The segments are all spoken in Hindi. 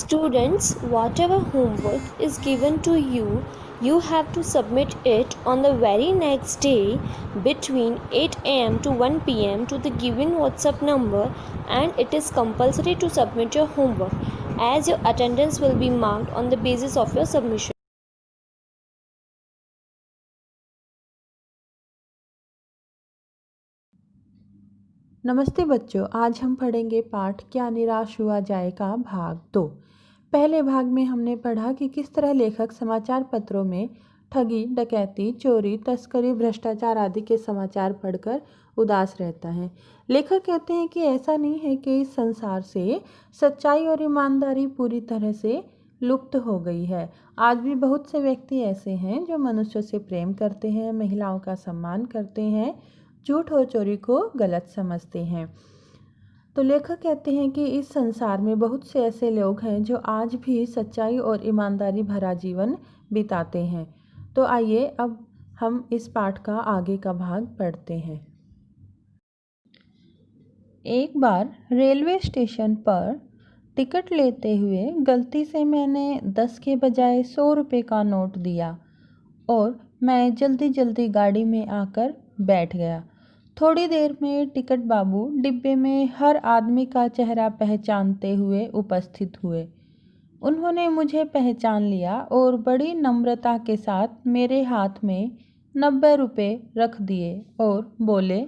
Students, whatever homework is given to you, you have to submit it on the very next day between 8 am to 1 pm to the given WhatsApp number, and it is compulsory to submit your homework as your attendance will be marked on the basis of your submission. नमस्ते बच्चों, आज हम पढ़ेंगे पाठ क्या निराश हुआ जाए का भाग 2। पहले भाग में हमने पढ़ा कि किस तरह लेखक समाचार पत्रों में ठगी, डकैती, चोरी, तस्करी, भ्रष्टाचार आदि के समाचार पढ़कर उदास रहता है। लेखक कहते हैं कि ऐसा नहीं है कि इस संसार से सच्चाई और ईमानदारी पूरी तरह से लुप्त हो गई है। आज भी बहुत से व्यक्ति ऐसे हैं जो मनुष्य से प्रेम करते हैं, महिलाओं का सम्मान करते हैं, झूठ और चोरी को गलत समझते हैं। तो लेखक कहते हैं कि इस संसार में बहुत से ऐसे लोग हैं जो आज भी सच्चाई और ईमानदारी भरा जीवन बिताते हैं। तो आइए अब हम इस पाठ का आगे का भाग पढ़ते हैं। एक बार रेलवे स्टेशन पर टिकट लेते हुए गलती से मैंने 10 के बजाय 100 रुपये का नोट दिया और मैं जल्दी जल्दी गाड़ी में आकर बैठ गया। थोड़ी देर में टिकट बाबू डिब्बे में हर आदमी का चेहरा पहचानते हुए उपस्थित हुए। उन्होंने मुझे पहचान लिया और बड़ी नम्रता के साथ मेरे हाथ में 90 रुपये रख दिए और बोले।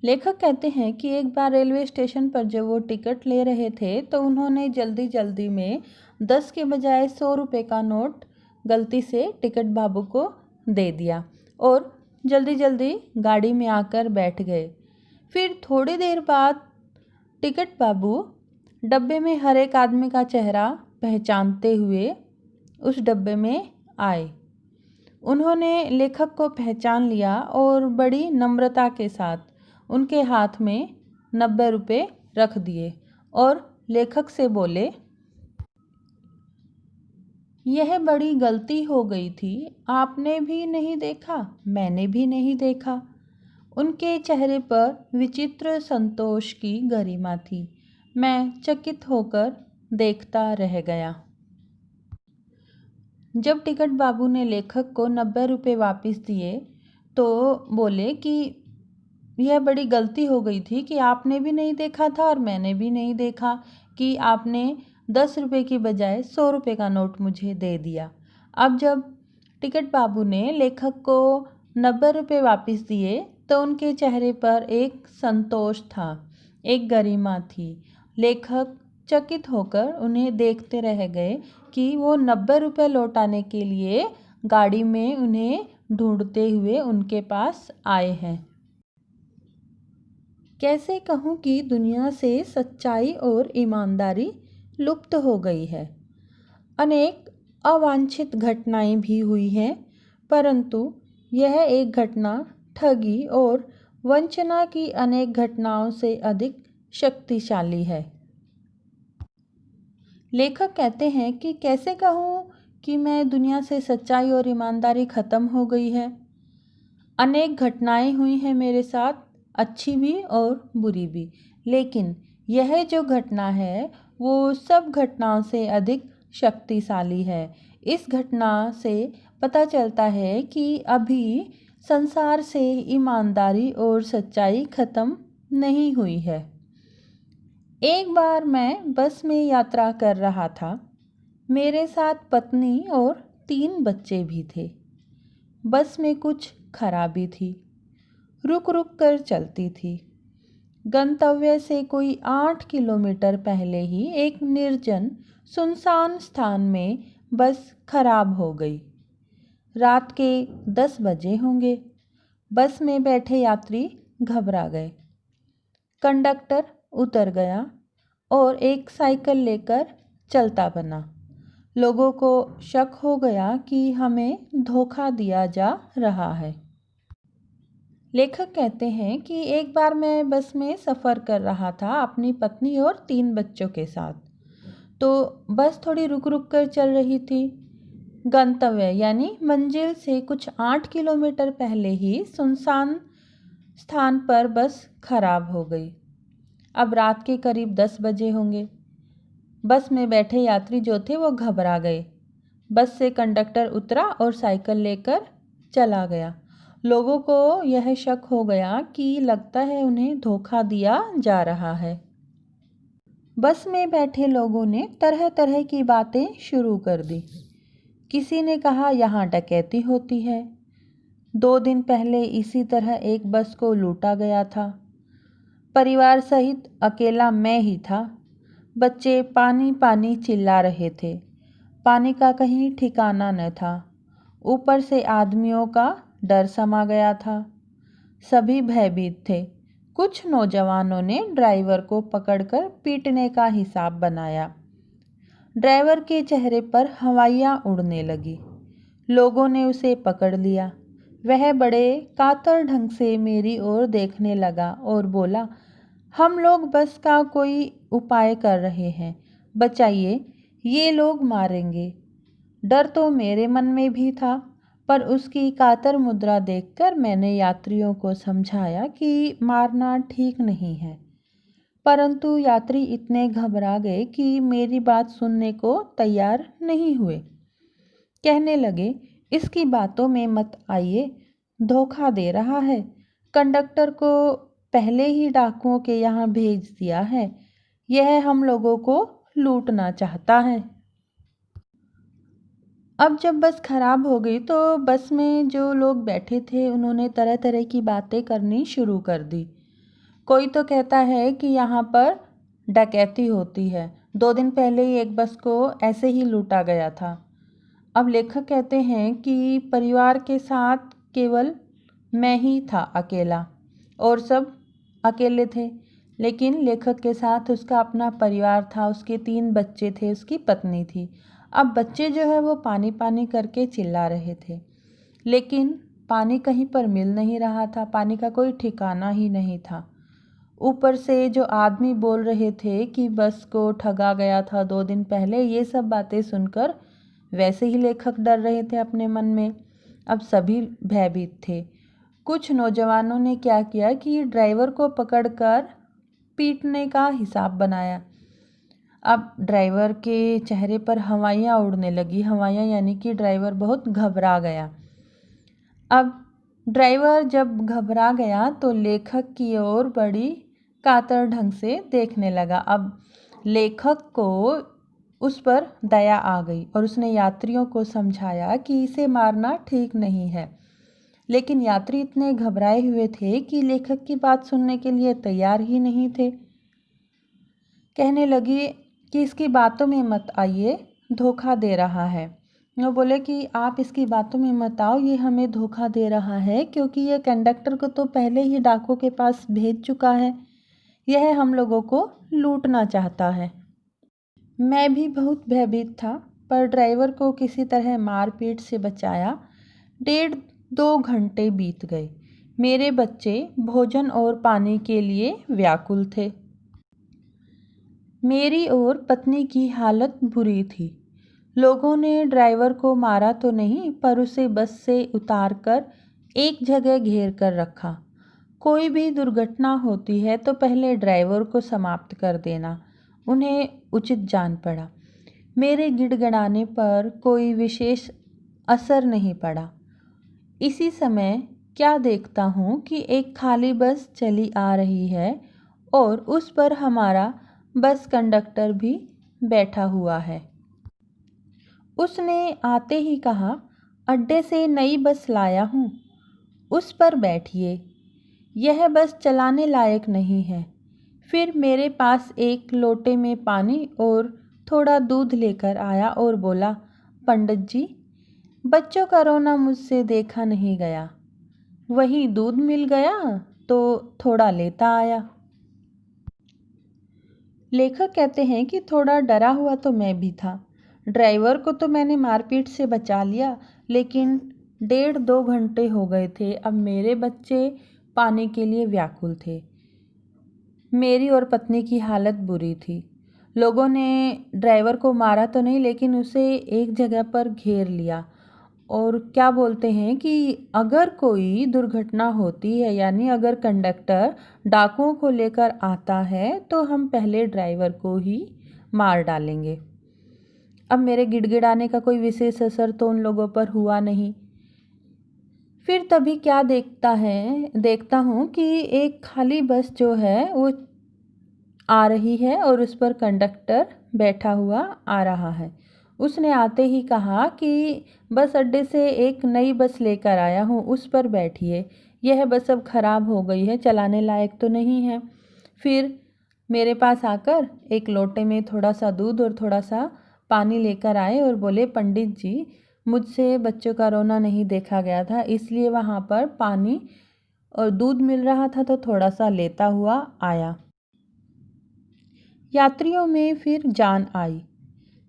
लेखक कहते हैं कि एक बार रेलवे स्टेशन पर जब वो टिकट ले रहे थे तो उन्होंने जल्दी जल्दी में 10 के बजाय 100 रुपये का नोट गलती से टिकट बाबू को दे दिया और जल्दी जल्दी गाड़ी में आकर बैठ गए। फिर थोड़ी देर बाद टिकट बाबू डब्बे में हर एक आदमी का चेहरा पहचानते हुए उस डब्बे में आए। उन्होंने लेखक को पहचान लिया और बड़ी नम्रता के साथ उनके हाथ में 90 रुपये रख दिए और लेखक से बोले, यह बड़ी गलती हो गई थी, आपने भी नहीं देखा, मैंने भी नहीं देखा। उनके चेहरे पर विचित्र संतोष की गरिमा थी। मैं चकित होकर देखता रह गया। जब टिकट बाबू ने लेखक को 90 रुपये वापस दिए तो बोले कि यह बड़ी गलती हो गई थी कि आपने भी नहीं देखा था और मैंने भी नहीं देखा कि आपने 10 रुपये की बजाय 100 रुपये का नोट मुझे दे दिया। अब जब टिकट बाबू ने लेखक को 90 रुपये वापस दिए तो उनके चेहरे पर एक संतोष था, एक गरिमा थी। लेखक चकित होकर उन्हें देखते रह गए कि वो 90 रुपये लौटाने के लिए गाड़ी में उन्हें ढूंढते हुए उनके पास आए हैं। कैसे कहूँ कि दुनिया से सच्चाई और ईमानदारी लुप्त हो गई है। अनेक अवांछित घटनाएं भी हुई हैं, परंतु यह एक घटना ठगी और वंचना की अनेक घटनाओं से अधिक शक्तिशाली है। लेखक कहते हैं कि कैसे कहूँ कि मैं दुनिया से सच्चाई और ईमानदारी ख़त्म हो गई है। अनेक घटनाएं हुई हैं मेरे साथ, अच्छी भी और बुरी भी, लेकिन यह जो घटना है वो सब घटनाओं से अधिक शक्तिशाली है। इस घटना से पता चलता है कि अभी संसार से ईमानदारी और सच्चाई ख़त्म नहीं हुई है। एक बार मैं बस में यात्रा कर रहा था। मेरे साथ पत्नी और 3 बच्चे भी थे। बस में कुछ खराबी थी, रुक रुक कर चलती थी। गंतव्य से कोई 8 किलोमीटर पहले ही एक निर्जन सुनसान स्थान में बस खराब हो गई। रात के 10 बजे होंगे। बस में बैठे यात्री घबरा गए। कंडक्टर उतर गया और एक साइकिल लेकर चलता बना। लोगों को शक हो गया कि हमें धोखा दिया जा रहा है। लेखक कहते हैं कि एक बार मैं बस में सफ़र कर रहा था अपनी पत्नी और 3 बच्चों के साथ। तो बस थोड़ी रुक रुक कर चल रही थी। गंतव्य यानी मंजिल से कुछ 8 किलोमीटर पहले ही सुनसान स्थान पर बस खराब हो गई। अब रात के करीब 10 बजे होंगे। बस में बैठे यात्री जो थे वो घबरा गए। बस से कंडक्टर उतरा और साइकिल लेकर चला गया। लोगों को यह शक हो गया कि लगता है उन्हें धोखा दिया जा रहा है। बस में बैठे लोगों ने तरह तरह की बातें शुरू कर दी। किसी ने कहा यहाँ डकैती होती है। 2 दिन पहले इसी तरह एक बस को लूटा गया था। परिवार सहित अकेला मैं ही था। बच्चे पानी पानी चिल्ला रहे थे। पानी का कहीं ठिकाना न था। ऊपर से आदमियों का डर समा गया था। सभी भयभीत थे। कुछ नौजवानों ने ड्राइवर को पकड़कर पीटने का हिसाब बनाया। ड्राइवर के चेहरे पर हवाइयाँ उड़ने लगी। लोगों ने उसे पकड़ लिया। वह बड़े कातर ढंग से मेरी ओर देखने लगा और बोला, हम लोग बस का कोई उपाय कर रहे हैं, बचाइए, ये लोग मारेंगे। डर तो मेरे मन में भी था, पर उसकी कातर मुद्रा देखकर मैंने यात्रियों को समझाया कि मारना ठीक नहीं है। परंतु यात्री इतने घबरा गए कि मेरी बात सुनने को तैयार नहीं हुए। कहने लगे, इसकी बातों में मत आइए, धोखा दे रहा है। कंडक्टर को पहले ही डाकुओं के यहाँ भेज दिया है। यह हम लोगों को लूटना चाहता है। अब जब बस खराब हो गई तो बस में जो लोग बैठे थे उन्होंने तरह तरह की बातें करनी शुरू कर दी। कोई तो कहता है कि यहाँ पर डकैती होती है। 2 दिन पहले ही एक बस को ऐसे ही लूटा गया था। अब लेखक कहते हैं कि परिवार के साथ केवल मैं ही था अकेला और सब अकेले थे। लेकिन लेखक के साथ उसका अपना परिवार था, उसके 3 बच्चे थे, उसकी पत्नी थी। अब बच्चे जो है वो पानी पानी करके चिल्ला रहे थे, लेकिन पानी कहीं पर मिल नहीं रहा था। पानी का कोई ठिकाना ही नहीं था। ऊपर से जो आदमी बोल रहे थे कि बस को ठगा गया था 2 दिन पहले, ये सब बातें सुनकर वैसे ही लेखक डर रहे थे अपने मन में। अब सभी भयभीत थे। कुछ नौजवानों ने क्या किया कि ड्राइवर को पकड़कर पीटने का हिसाब बनाया। अब ड्राइवर के चेहरे पर हवाइयाँ उड़ने लगी। हवाइयाँ यानी कि ड्राइवर बहुत घबरा गया। अब ड्राइवर जब घबरा गया तो लेखक की ओर बड़ी कातर ढंग से देखने लगा। अब लेखक को उस पर दया आ गई और उसने यात्रियों को समझाया कि इसे मारना ठीक नहीं है। लेकिन यात्री इतने घबराए हुए थे कि लेखक की बात सुनने के लिए तैयार ही नहीं थे। कहने लगे कि इसकी बातों में मत आइए, धोखा दे रहा है। वो बोले कि आप इसकी बातों में मत आओ, ये हमें धोखा दे रहा है क्योंकि ये कंडक्टर को तो पहले ही डाकुओं के पास भेज चुका है। यह हम लोगों को लूटना चाहता है। मैं भी बहुत भयभीत था, पर ड्राइवर को किसी तरह मारपीट से बचाया। 1.5-2 घंटे बीत गए। मेरे बच्चे भोजन और पानी के लिए व्याकुल थे। मेरी और पत्नी की हालत बुरी थी। लोगों ने ड्राइवर को मारा तो नहीं, पर उसे बस से उतारकर एक जगह घेर कर रखा। कोई भी दुर्घटना होती है तो पहले ड्राइवर को समाप्त कर देना उन्हें उचित जान पड़ा। मेरे गिड़गिड़ाने पर कोई विशेष असर नहीं पड़ा। इसी समय क्या देखता हूँ कि एक खाली बस चली आ रही है और उस पर हमारा बस कंडक्टर भी बैठा हुआ है। उसने आते ही कहा, अड्डे से नई बस लाया हूँ, उस पर बैठिए। यह बस चलाने लायक नहीं है। फिर मेरे पास एक लोटे में पानी और थोड़ा दूध लेकर आया और बोला, पंडित जी, बच्चों का रोना मुझसे देखा नहीं गया। वही दूध मिल गया तो थोड़ा लेता आया। लेखक कहते हैं कि थोड़ा डरा हुआ तो मैं भी था। ड्राइवर को तो मैंने मारपीट से बचा लिया, लेकिन 1.5-2 घंटे हो गए थे। अब मेरे बच्चे पानी के लिए व्याकुल थे। मेरी और पत्नी की हालत बुरी थी। लोगों ने ड्राइवर को मारा तो नहीं, लेकिन उसे एक जगह पर घेर लिया और क्या बोलते हैं कि अगर कोई दुर्घटना होती है, यानी अगर कंडक्टर डाकुओं को लेकर आता है तो हम पहले ड्राइवर को ही मार डालेंगे। अब मेरे गिड़गिड़ाने का कोई विशेष असर तो उन लोगों पर हुआ नहीं। फिर तभी क्या देखता हूँ कि एक खाली बस जो है वो आ रही है और उस पर कंडक्टर बैठा हुआ आ रहा है। उसने आते ही कहा कि बस अड्डे से एक नई बस लेकर आया हूँ, उस पर बैठिए। यह बस अब ख़राब हो गई है, चलाने लायक तो नहीं है। फिर मेरे पास आकर एक लोटे में थोड़ा सा दूध और थोड़ा सा पानी लेकर आए और बोले, पंडित जी, मुझसे बच्चों का रोना नहीं देखा गया था, इसलिए वहाँ पर पानी और दूध मिल रहा था तो थोड़ा सा लेता हुआ आया। यात्रियों में फिर जान आई।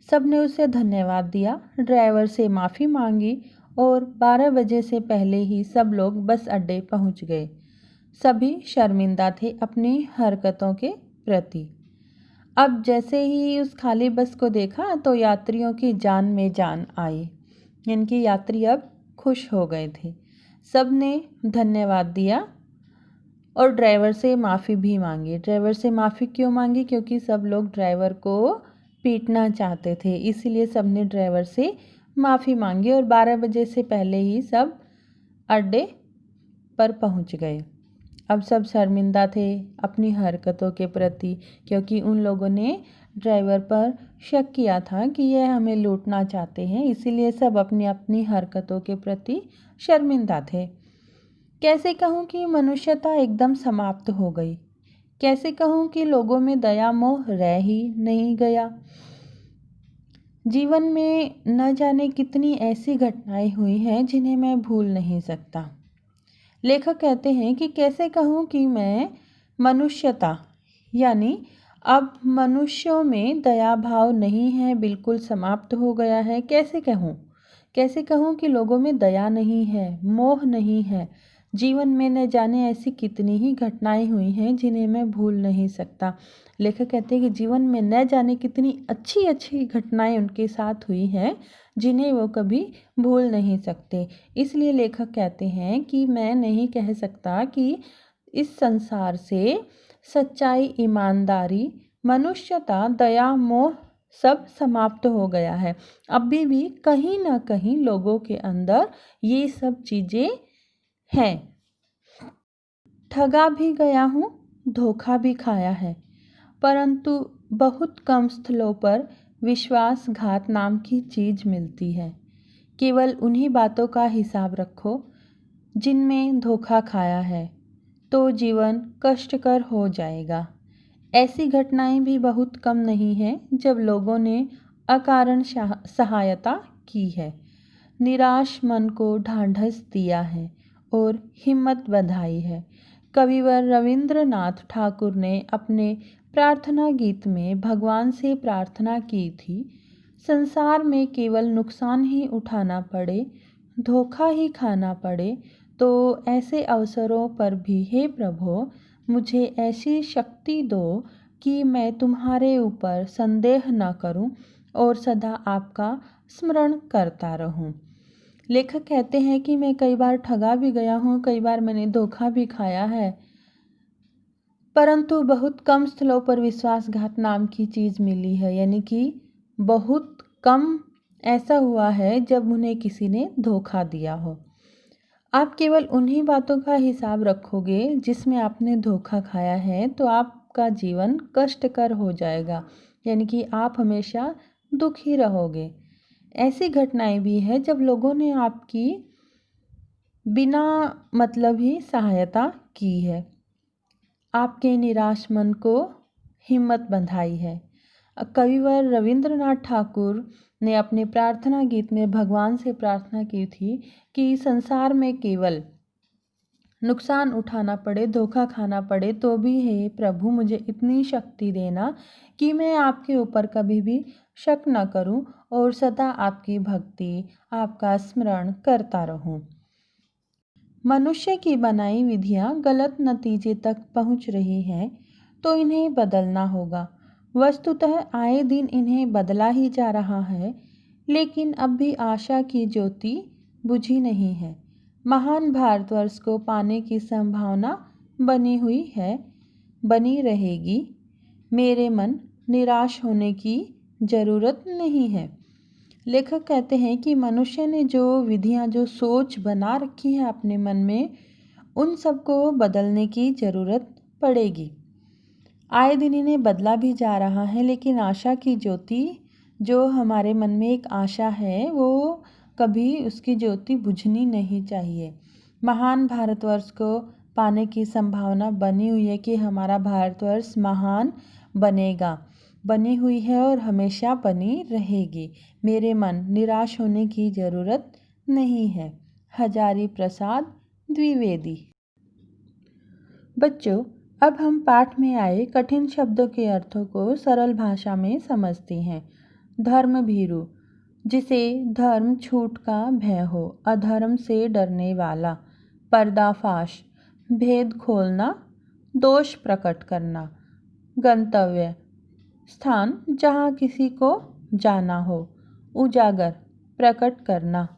सबने उसे धन्यवाद दिया, ड्राइवर से माफ़ी मांगी और 12 बजे से पहले ही सब लोग बस अड्डे पहुंच गए। सभी शर्मिंदा थे अपनी हरकतों के प्रति। अब जैसे ही उस खाली बस को देखा तो यात्रियों की जान में जान आई। इनकी यात्री अब खुश हो गए थे। सब ने धन्यवाद दिया और ड्राइवर से माफ़ी भी मांगी। ड्राइवर से माफ़ी क्यों मांगी? क्योंकि सब लोग ड्राइवर को पीटना चाहते थे, इसीलिए सब ने ड्राइवर से माफ़ी मांगी और 12 बजे से पहले ही सब अड्डे पर पहुंच गए। अब सब शर्मिंदा थे अपनी हरकतों के प्रति, क्योंकि उन लोगों ने ड्राइवर पर शक किया था कि यह हमें लूटना चाहते हैं, इसीलिए सब अपनी अपनी हरकतों के प्रति शर्मिंदा थे। कैसे कहूँ कि मनुष्यता एकदम समाप्त हो गई। कैसे कहूँ कि लोगों में दया मोह रह ही नहीं गया। जीवन में न जाने कितनी ऐसी घटनाएं हुई हैं जिन्हें मैं भूल नहीं सकता। लेखक कहते हैं कि कैसे कहूँ कि मैं मनुष्यता यानी अब मनुष्यों में दया भाव नहीं है, बिल्कुल समाप्त हो गया है। कैसे कहूँ कि लोगों में दया नहीं है, मोह नहीं है। जीवन में न जाने ऐसी कितनी ही घटनाएं हुई हैं जिन्हें मैं भूल नहीं सकता। लेखक कहते हैं कि जीवन में न जाने कितनी अच्छी अच्छी घटनाएं उनके साथ हुई हैं जिन्हें वो कभी भूल नहीं सकते। इसलिए लेखक कहते हैं कि मैं नहीं कह सकता कि इस संसार से सच्चाई, ईमानदारी, मनुष्यता, दया, मोह सब समाप्त हो गया है। अभी भी कहीं ना कहीं लोगों के अंदर ये सब चीज़ें हैं। ठगा भी गया हूँ, धोखा भी खाया है, परंतु बहुत कम स्थलों पर विश्वासघात नाम की चीज़ मिलती है। केवल उन्हीं बातों का हिसाब रखो जिनमें धोखा खाया है, तो जीवन कष्टकर हो जाएगा। ऐसी घटनाएं भी बहुत कम नहीं हैं जब लोगों ने अकारण सहायता की है, निराश मन को ढांढस दिया है और हिम्मत बंधाई है। कविवर रविंद्रनाथ ठाकुर ने अपने प्रार्थना गीत में भगवान से प्रार्थना की थी, संसार में केवल नुकसान ही उठाना पड़े, धोखा ही खाना पड़े, तो ऐसे अवसरों पर भी हे प्रभु मुझे ऐसी शक्ति दो कि मैं तुम्हारे ऊपर संदेह न करूं और सदा आपका स्मरण करता रहूं। लेखक कहते हैं कि मैं कई बार ठगा भी गया हूँ, कई बार मैंने धोखा भी खाया है, परंतु बहुत कम स्थलों पर विश्वासघात नाम की चीज़ मिली है। यानी कि बहुत कम ऐसा हुआ है जब उन्हें किसी ने धोखा दिया हो। आप केवल उन्हीं बातों का हिसाब रखोगे जिसमें आपने धोखा खाया है, तो आपका जीवन कष्टकर हो जाएगा, यानी कि आप हमेशा दुखी रहोगे। ऐसी घटनाएं भी है जब लोगों ने आपकी बिना मतलब ही सहायता की है, आपके निराश मन को हिम्मत बंधाई है। कविवर रविंद्रनाथ ठाकुर ने अपने प्रार्थना गीत में भगवान से प्रार्थना की थी कि संसार में केवल नुकसान उठाना पड़े, धोखा खाना पड़े, तो भी हे प्रभु मुझे इतनी शक्ति देना कि मैं आपके ऊपर कभी भी शक न करूं और सदा आपकी भक्ति, आपका स्मरण करता रहूं। मनुष्य की बनाई विधियां गलत नतीजे तक पहुंच रही हैं, तो इन्हें बदलना होगा। वस्तुतः आए दिन इन्हें बदला ही जा रहा है, लेकिन अब भी आशा की ज्योति बुझी नहीं है। महान भारतवर्ष को पाने की संभावना बनी हुई है, बनी रहेगी। मेरे मन निराश होने की ज़रूरत नहीं है। लेखक कहते हैं कि मनुष्य ने जो विधियाँ, जो सोच बना रखी है अपने मन में, उन सबको बदलने की ज़रूरत पड़ेगी। आए दिन इन्हें बदला भी जा रहा है, लेकिन आशा की ज्योति, जो हमारे मन में एक आशा है, वो कभी उसकी ज्योति बुझनी नहीं चाहिए। महान भारतवर्ष को पाने की संभावना बनी हुई है कि हमारा भारतवर्ष महान बनेगा, बनी हुई है और हमेशा बनी रहेगी। मेरे मन, निराश होने की ज़रूरत नहीं है। हजारी प्रसाद द्विवेदी। बच्चों, अब हम पाठ में आए कठिन शब्दों के अर्थों को सरल भाषा में समझते हैं। धर्म भीरु, जिसे धर्म छूट का भय हो, अधर्म से डरने वाला। पर्दाफाश, भेद खोलना, दोष प्रकट करना। गंतव्य, स्थान जहाँ किसी को जाना हो। उजागर, प्रकट करना।